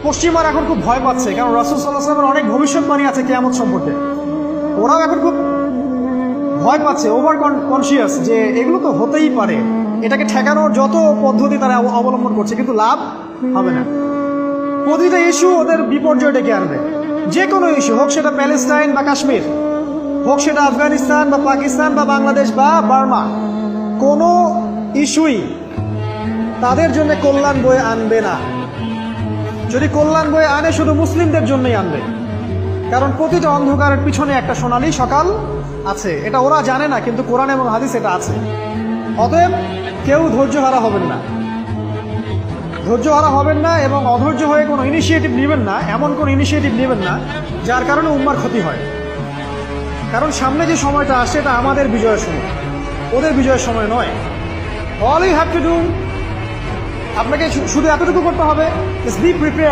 পশ্চিমারা এখন খুব ভয় পাচ্ছে, কারণ রাসূল সাল্লাল্লাহু আলাইহি ওয়াসাল্লামের অনেক ভবিষ্যৎবাণী আছে কিয়ামত সম্পর্কে। ওরাও এখন খুব ভয় পাচ্ছে, ওভার কনসিয়াস যে এগুলো তো হতেই পারে। এটাকে ঠেকানোর যত পদ্ধতি তারা অবলম্বন করছে, কিন্তু লাভ হবে না। প্রতিটা ইস্যু ওদের বিপর্যয় ডেকে আনবে। যে কোনো ইস্যু হোক, সেটা প্যালেস্টাইন বা কাশ্মীর, হোক সেটা আফগানিস্তান বা পাকিস্তান বা বাংলাদেশ বা বার্মা, কোনো ইস্যুই তাদের জন্য কল্যাণ বয়ে আনবে না। যদি কল্যাণ বয়ে আনে, শুধু মুসলিমদের জন্যই আনবে, কারণ প্রতিটা অন্ধকারের পিছনে একটা সোনালী সকাল আছে। এটা ওরা জানে না, কিন্তু কোরআন এবং হাদিস এটা আছে। অতএব কেউ ধৈর্যহারা হবেন না, ধৈর্যহারা হবেন না, এবং অধৈর্য হয়ে কোনো ইনিশিয়েটিভ নেবেন না, এমন কোনো ইনিশিয়েটিভ নেবেন না যার কারণে উম্মার ক্ষতি হয়। কারণ সামনে যে সময়টা আসছে, এটা আমাদের বিজয়ের সময়, ওদের বিজয়ের সময় নয়। All you have to do, আপনাকে শুধু এতটুকু করতে হবে, বি প্রিপেয়ার।